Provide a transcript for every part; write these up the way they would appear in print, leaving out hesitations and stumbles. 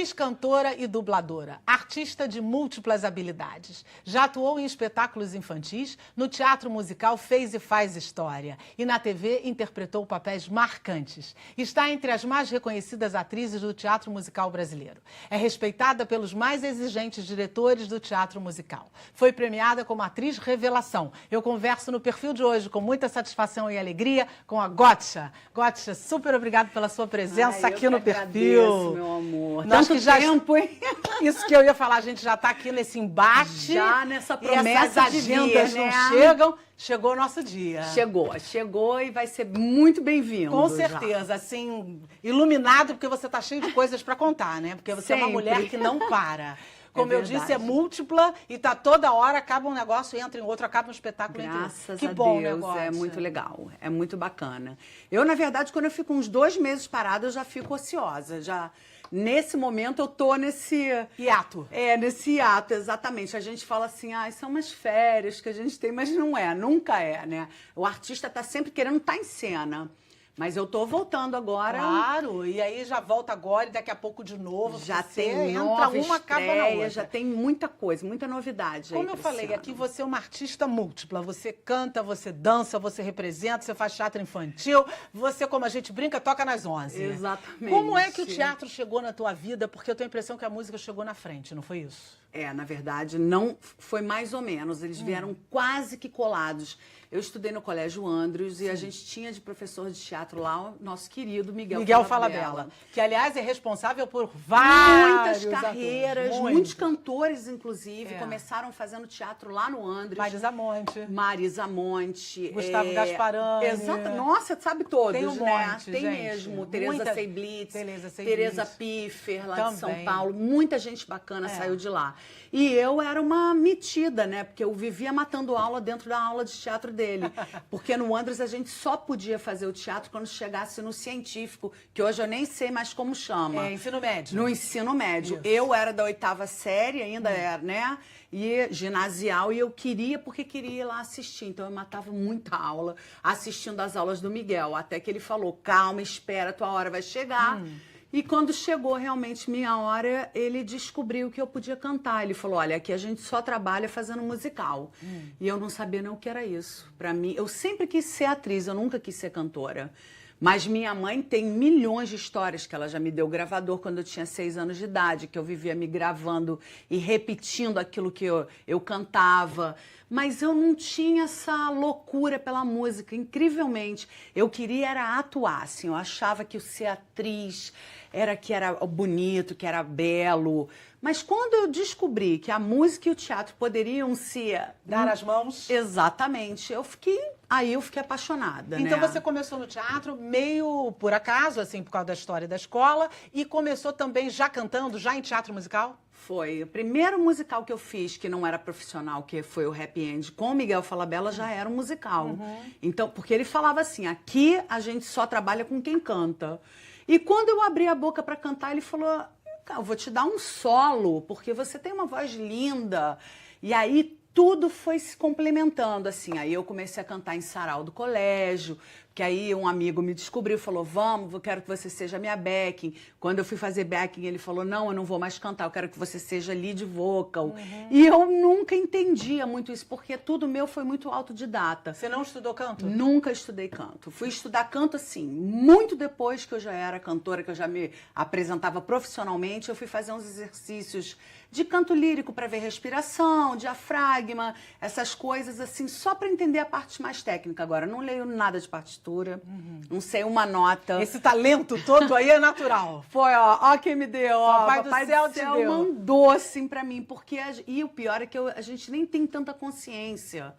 Atriz, cantora e dubladora, artista de múltiplas habilidades. Já atuou em espetáculos infantis, no teatro musical fez e faz história e na TV interpretou papéis marcantes. Está entre as mais reconhecidas atrizes do teatro musical brasileiro. É respeitada pelos mais exigentes diretores do teatro musical. Foi premiada como atriz revelação. Eu converso no perfil de hoje com muita satisfação e alegria com a Gotcha. Gotcha, super obrigado pela sua presença aqui no perfil. Agradeço, meu amor. Nós Tanto que já... tempo, hein? Isso que eu ia falar, a gente já está aqui nesse embate. Já nessa promessa e essas de agendas vir, não né? chegam. Chegou o nosso dia. Chegou e vai ser muito bem-vindo. Com certeza, assim, iluminado, porque você está cheio de coisas para contar, né? Porque você é uma mulher que não para. Como eu disse, é múltipla e tá toda hora, acaba um negócio, entra em outro, acaba um espetáculo, entra em outro. Graças Que a bom Deus, negócio. é muito legal, é muito bacana. Eu, na verdade, quando eu fico uns 2 meses parada, eu já fico ociosa, já... Nesse momento eu tô nesse... hiato. É, nesse hiato, exatamente. A gente fala assim, são umas férias que a gente tem, mas não é, nunca é, né? O artista tá sempre querendo estar em cena. Mas eu tô voltando agora. Claro, e aí já volta agora e daqui a pouco de novo. Já você tem entra nova uma, acaba na estreia, outra. já tem muita coisa, muita novidade. Como aí eu falei, esse aqui ano. você é uma artista múltipla. Você canta, você dança, você representa, você faz teatro infantil. Você, como a gente brinca, toca nas 11. Exatamente. Como é que o teatro chegou na tua vida? Porque eu tenho a impressão que a música chegou na frente, não foi isso? Na verdade, não foi mais ou menos. Eles vieram quase que colados. Eu estudei no Colégio Andrews e a gente tinha de professor de teatro lá o nosso querido Miguel Falabella. Que, aliás, é responsável por várias muitas carreiras, muitos cantores, inclusive, começaram fazendo teatro lá no Andrews. Marisa Monte. Gustavo Gasparani. Exato. Nossa, sabe todos, tem um né? monte, Tem gente. mesmo. Tereza Seiblitz, Tereza Tereza Piffer, lá também. de São Paulo. Muita gente bacana saiu de lá. E eu era uma metida, né? Porque eu vivia matando aula dentro da aula de teatro dele. Porque no Andrews a gente só podia fazer o teatro quando chegasse no científico, que hoje eu nem sei mais como chama. Ensino médio. No ensino médio. Isso. Eu era da 8ª série, ainda era, né? E ginasial, e eu queria, porque queria ir lá assistir. Então eu matava muita aula assistindo as aulas do Miguel. Até que ele falou, calma, espera, tua hora vai chegar. E quando chegou realmente minha hora, ele descobriu que eu podia cantar. Ele falou, olha, aqui a gente só trabalha fazendo musical. E eu não sabia nem o que era isso. Para mim, eu sempre quis ser atriz, eu nunca quis ser cantora. Mas minha mãe tem milhões de histórias que ela já me deu gravador quando eu tinha 6 anos de idade, que eu vivia me gravando e repetindo aquilo que eu cantava. Mas eu não tinha essa loucura pela música, incrivelmente. Eu queria era atuar, assim, eu achava que o ser atriz era bonito, que era belo. Mas quando eu descobri que a música e o teatro poderiam se... dar as mãos? Exatamente. Aí eu fiquei apaixonada, Então né? você começou no teatro meio por acaso, assim, por causa da história da escola, e começou também já cantando, já em teatro musical? Foi. O primeiro musical que eu fiz, que não era profissional, que foi o Happy End, com o Miguel Falabella, já era um musical. Então, porque ele falava assim, aqui a gente só trabalha com quem canta. E quando eu abri a boca para cantar, ele falou, eu vou te dar um solo, porque você tem uma voz linda. E aí tudo foi se complementando, assim. Aí eu comecei a cantar em sarau do colégio, que aí um amigo me descobriu e falou, vamos, eu quero que você seja minha backing. Quando eu fui fazer backing, ele falou, não, eu não vou mais cantar, eu quero que você seja lead vocal. E eu nunca entendia muito isso, porque tudo meu foi muito autodidata. Você não estudou canto? Nunca estudei canto. Fui estudar canto, assim, muito depois que eu já era cantora, que eu já me apresentava profissionalmente, eu fui fazer uns exercícios de canto lírico para ver respiração, diafragma, essas coisas assim, só para entender a parte mais técnica. Agora, não leio nada de partitura, não sei uma nota. Esse talento todo aí é natural. Foi, ó quem me deu, ó. Papai do céu te deu. Mandou assim pra mim, porque... E o pior é que a gente nem tem tanta consciência.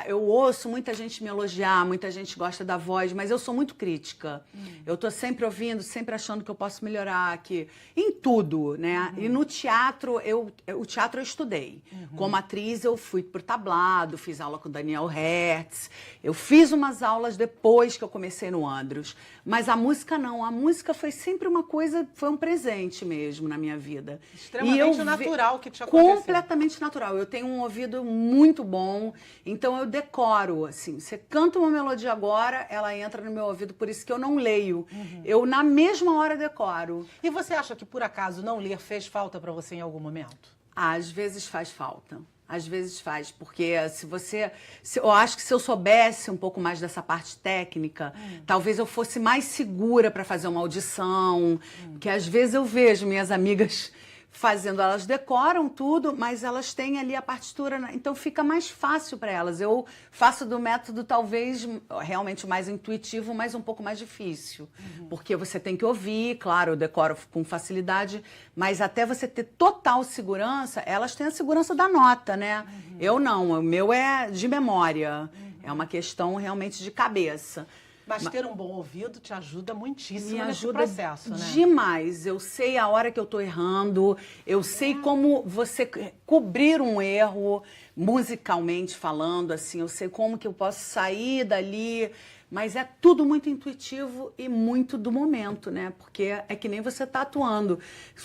Eu ouço muita gente me elogiar, muita gente gosta da voz, mas eu sou muito crítica. Eu tô sempre ouvindo, sempre achando que eu posso melhorar aqui. Em tudo, né? E no teatro, o teatro eu estudei. Como atriz, eu fui pro tablado, fiz aula com Daniel Hertz. Eu fiz umas aulas depois que eu comecei no Andros. Mas a música não. A música foi sempre uma coisa, foi um presente mesmo na minha vida. Extremamente natural que te aconteceu. Completamente natural. Eu tenho um ouvido muito bom, então eu decoro, assim. Você canta uma melodia agora, ela entra no meu ouvido, por isso que eu não leio. Eu, na mesma hora, decoro. E você acha que, por acaso, não ler fez falta para você em algum momento? Às vezes faz falta. Às vezes faz, porque eu acho que se eu soubesse um pouco mais dessa parte técnica, talvez eu fosse mais segura para fazer uma audição, porque às vezes eu vejo minhas amigas fazendo, elas decoram tudo, mas elas têm ali a partitura, então fica mais fácil para elas. Eu faço do método talvez realmente mais intuitivo, mas um pouco mais difícil, porque você tem que ouvir, claro, eu decoro com facilidade, mas até você ter total segurança, elas têm a segurança da nota, né? Eu não, o meu é de memória, é uma questão realmente de cabeça. Mas ter um bom ouvido te ajuda muitíssimo Me nesse ajuda processo, né? demais. Eu sei a hora que eu tô errando, eu sei como você cobrir um erro musicalmente falando, assim, eu sei como que eu posso sair dali, mas é tudo muito intuitivo e muito do momento, né? Porque é que nem você tá atuando.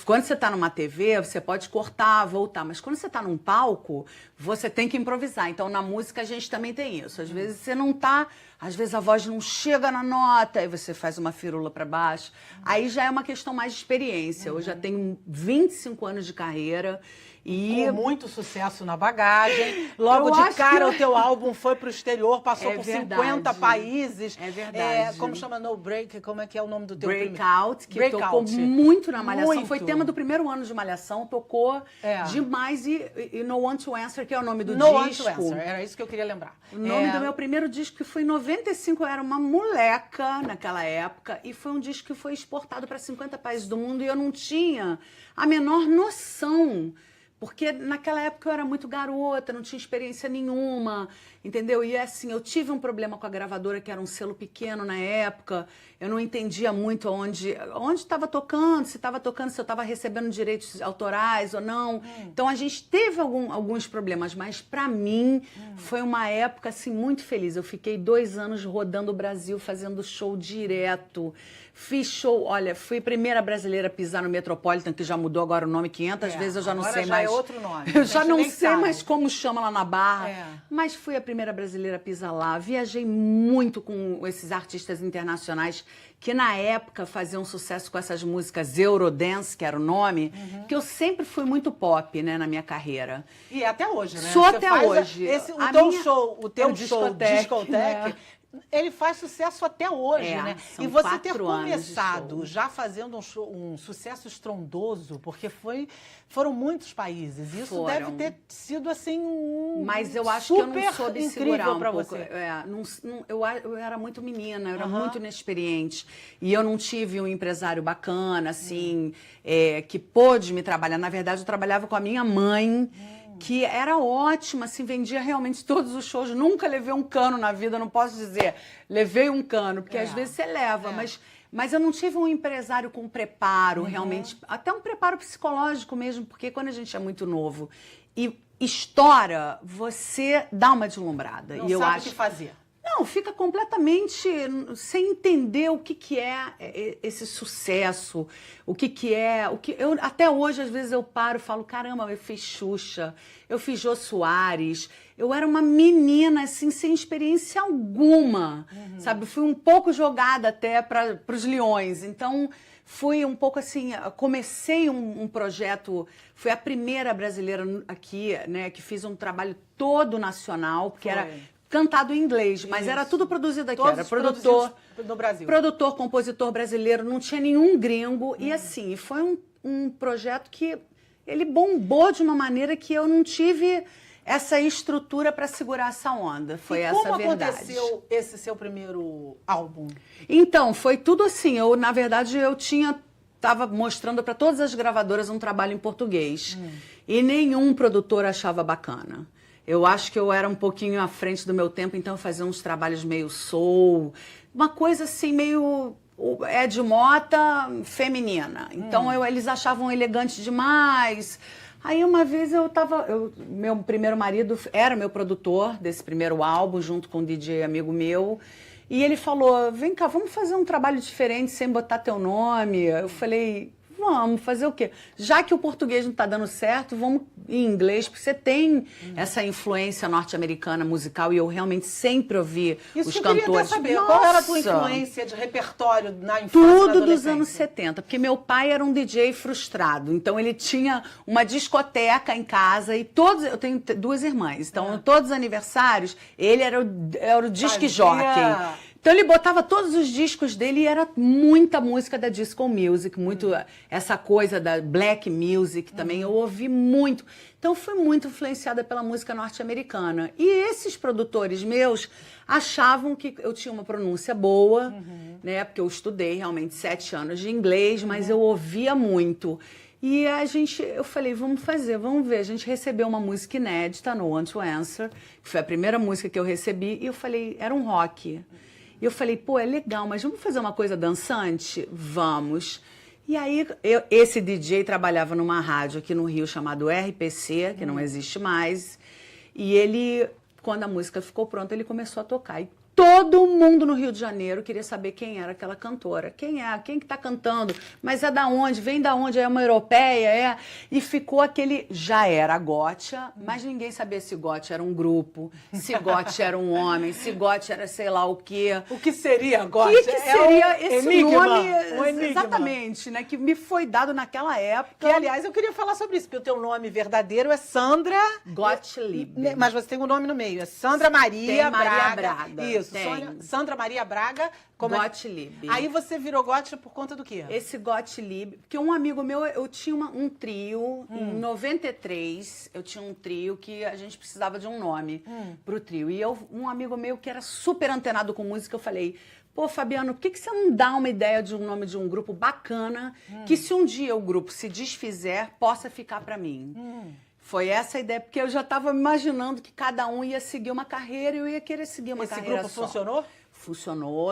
Quando você tá numa TV, você pode cortar, voltar, mas quando você tá num palco, você tem que improvisar. Então, na música, a gente também tem isso. Às vezes você não tá, às vezes a voz não chega na nota, aí você faz uma firula para baixo. Aí já é uma questão mais de experiência. Eu já tenho 25 anos de carreira e... Com muito sucesso na bagagem. Logo de cara, o teu álbum foi pro exterior, passou por 50 países. É verdade. Como chama No Break? Como é que é o nome do teu Breakout, que Breakout. tocou muito na Malhação. Muito. Foi tema do primeiro ano de Malhação, tocou demais. E No One to Answer, que é o nome do No disco. One to Answer, era isso que eu queria lembrar. O nome do meu primeiro disco, que foi em 95, eu era uma moleca naquela época, e foi um disco que foi exportado para 50 países do mundo, e eu não tinha a menor noção. Porque naquela época eu era muito garota, não tinha experiência nenhuma, entendeu? E assim, eu tive um problema com a gravadora, que era um selo pequeno na época, eu não entendia muito onde estava tocando, se eu estava recebendo direitos autorais ou não. Então a gente teve alguns problemas, mas para mim foi uma época assim muito feliz. Eu fiquei 2 anos rodando o Brasil, fazendo show direto. Fiz show, olha, fui a primeira brasileira a pisar no Metropolitan, que já mudou agora o nome 500 vezes, eu já não sei mais. É outro nome. Eu já não sei mais como chama lá na Barra. Mas fui a primeira brasileira a pisar lá. Viajei muito com esses artistas internacionais que na época faziam sucesso com essas músicas Eurodance, que era o nome, que eu sempre fui muito pop, né, na minha carreira. E até hoje, né? Sou até hoje. O teu show Discoteque, ele faz sucesso até hoje, né? E você ter começado já fazendo um sucesso estrondoso, porque foram muitos países. Isso deve ter sido assim Mas eu acho que eu não soube segurar um pouco. Você. Eu era muito menina, eu era muito inexperiente. E eu não tive um empresário bacana, assim, que pôde me trabalhar. Na verdade, eu trabalhava com a minha mãe, que era ótima, assim, vendia realmente todos os shows. Nunca levei um cano na vida, não posso dizer, levei um cano, porque às vezes você leva, mas eu não tive um empresário com preparo, realmente, até um preparo psicológico mesmo, porque quando a gente é muito novo e estoura, você dá uma deslumbrada. Não e eu sabe acho o que fazer. Não, fica completamente sem entender o que é esse sucesso, o que é... até hoje, às vezes, eu paro e falo, caramba, eu fiz Xuxa, eu fiz Jô Soares, eu era uma menina, assim, sem experiência alguma, sabe? Fui um pouco jogada até para os leões, então... Fui um pouco assim, comecei um projeto, fui a primeira brasileira aqui, né, que fiz um trabalho todo nacional, porque era cantado em inglês, mas era tudo produzido aqui. Todos era produtor no Brasil. Produtor, compositor brasileiro, não tinha nenhum gringo. E assim, foi um projeto que ele bombou de uma maneira que eu não tive essa estrutura para segurar essa onda. Foi essa a verdade. Como aconteceu esse seu primeiro álbum? Então, foi tudo assim. Na verdade, estava mostrando para todas as gravadoras um trabalho em português. E nenhum produtor achava bacana. Eu acho que eu era um pouquinho à frente do meu tempo, então eu fazia uns trabalhos meio soul, uma coisa assim meio Ed Mota feminina. Então eles achavam elegante demais. Aí uma vez meu primeiro marido era meu produtor desse primeiro álbum, junto com um DJ amigo meu. E ele falou, vem cá, vamos fazer um trabalho diferente sem botar teu nome. Eu falei, vamos fazer o quê? Já que o português não está dando certo, vamos em inglês, porque você tem essa influência norte-americana musical e eu realmente sempre ouvi Isso os que eu queria cantores. até saber. Nossa! Qual era a tua influência de repertório na infância? Tudo dos anos 70, porque meu pai era um DJ frustrado, então ele tinha uma discoteca em casa e todos, eu tenho duas irmãs, então todos os aniversários ele era o disc jockey. Então ele botava todos os discos dele e era muita música da disco music, muito essa coisa da black music também, eu ouvi muito. Então fui muito influenciada pela música norte-americana. E esses produtores meus achavam que eu tinha uma pronúncia boa, né? Porque eu estudei realmente 7 anos de inglês, mas eu ouvia muito. E eu falei, vamos ver. A gente recebeu uma música inédita no Want to Answer, que foi a primeira música que eu recebi, e eu falei, era um rock. E eu falei, pô, é legal, mas vamos fazer uma coisa dançante? Vamos. E aí, esse DJ trabalhava numa rádio aqui no Rio chamado RPC, que não existe mais. E ele, quando a música ficou pronta, ele começou a tocar. E todo mundo no Rio de Janeiro queria saber quem era aquela cantora. Quem é? Quem que tá cantando? Mas é da onde? Vem da onde? É uma europeia? É? E ficou aquele... Já era Gotcha, mas ninguém sabia se Gotcha era um grupo, se Gotcha era um homem, se Gotcha era sei lá o quê. O que seria Gotcha? O que seria esse enigma, nome? um enigma. Exatamente, né? Que me foi dado naquela época. Que, aliás, eu queria falar sobre isso, porque o teu nome verdadeiro é Sandra... Gottlieb. Mas você tem um nome no meio, é Sandra Maria Braga. Isso, tem. Sandra Maria Braga. Gottlieb. Aí você virou Gotcha por conta do quê? Esse Gottlieb, porque um amigo meu, eu tinha um trio, em 93, eu tinha um trio que a gente precisava de um nome pro trio. E um amigo meu que era super antenado com música, eu falei, pô, Fabiano, por que você não dá uma ideia de um nome de um grupo bacana, que se um dia o grupo se desfizer, possa ficar pra mim? Foi essa a ideia, porque eu já estava imaginando que cada um ia seguir uma carreira e eu ia querer seguir uma carreira só. Esse grupo funcionou? Funcionou.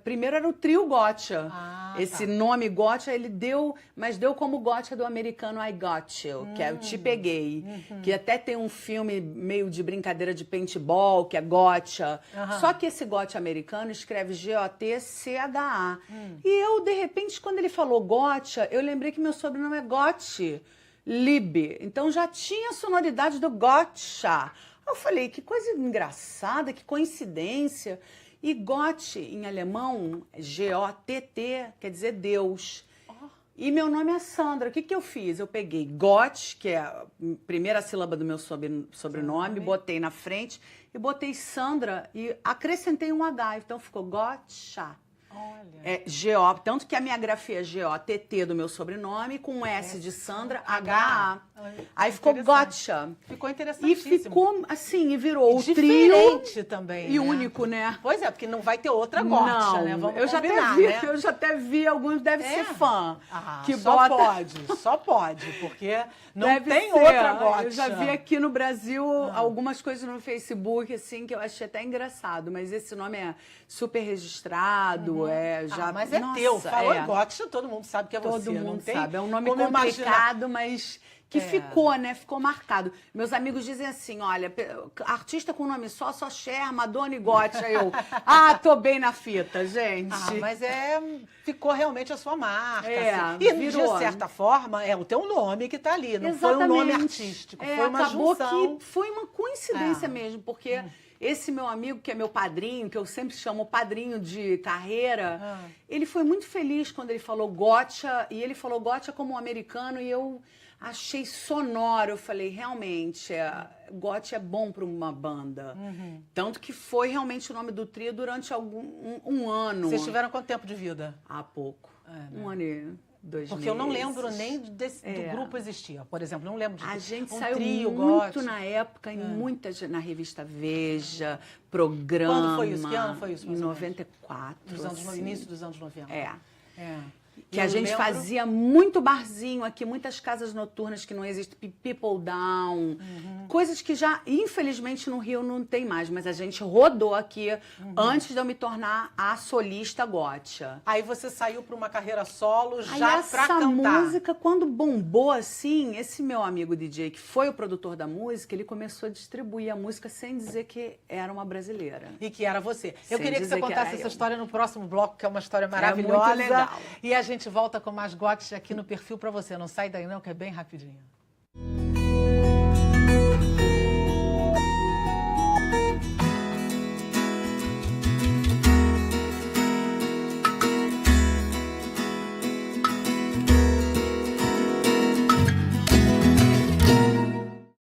Primeiro era o trio Gotcha. Esse nome Gotcha, ele deu, mas deu como Gotcha do americano I Got You, que é Eu Te Peguei. Que até tem um filme meio de brincadeira de paintball, que é Gotcha. Só que esse Gotcha americano escreve G-O-T-C-H-A. E eu, de repente, quando ele falou Gotcha, eu lembrei que meu sobrenome é Gottlieb. Então já tinha a sonoridade do Gotcha. Eu falei, que coisa engraçada, que coincidência. E Gott, em alemão, G-O-T-T, quer dizer Deus. E meu nome é Sandra. O que eu fiz? Eu peguei Gott, que é a primeira sílaba do meu sobrenome, botei na frente e botei Sandra e acrescentei um H. Então ficou Gotcha. Olha. É G-O, tanto que a minha grafia é G-O-T-T do meu sobrenome, com S de Sandra, H-A. Aí ficou Gotcha. Ficou interessantíssimo. E ficou assim, e virou o trio. Diferente também, e né? único, né? Pois é, porque não vai ter outra Gotcha, né? Vamos combinar, né? Eu já até vi, alguns devem ser fã. Que só pode, porque não deve tem ser. outra Gotcha. Eu já vi aqui no Brasil algumas coisas no Facebook, assim, que eu achei até engraçado, mas esse nome é super registrado, mas é teu. Falou Gotcha, todo mundo sabe que é você. Todo mundo não tem sabe. É um nome complicado, mas que ficou, né? Ficou marcado. Meus amigos dizem assim, olha, artista com nome só Cher, Madonna e Gotcha. Tô bem na fita, gente. Mas ficou realmente a sua marca. Assim. E, virou. De certa forma, é o teu nome que tá ali. Não Exatamente. foi um nome artístico, foi uma acabou junção. Que foi uma coincidência mesmo, porque... Esse meu amigo, que é meu padrinho, que eu sempre chamo padrinho de carreira, ele foi muito feliz quando ele falou Gotcha, e ele falou Gotcha como um americano, e eu achei sonoro. Eu falei, realmente, Gotcha é bom para uma banda. Tanto que foi realmente o nome do trio durante um ano. Vocês tiveram quanto tempo de vida? Há pouco. Um ano e 2 meses. Porque eu não lembro nem do grupo existir. Por exemplo, não lembro de a gente um saiu trio, muito Gotcha. na época, em muitas, na revista Veja, programa. Quando foi isso? Que ano foi isso? Em 94. Início dos anos 90. Que a gente fazia muito barzinho aqui, muitas casas noturnas que não existem, people down, coisas que já, infelizmente, no Rio não tem mais, mas a gente rodou aqui antes de eu me tornar a solista Gotcha. Aí você saiu para uma carreira solo já Essa pra cantar. música, quando bombou assim, esse meu amigo DJ, que foi o produtor da música, ele começou a distribuir a música sem dizer que era uma brasileira. E que era você. Eu Sem queria que você dizer que contasse era essa eu. história no próximo bloco, que é uma história maravilhosa. muito legal. E a gente volta com mais Gotcha aqui no perfil pra você. Não sai daí não, que é bem rapidinho.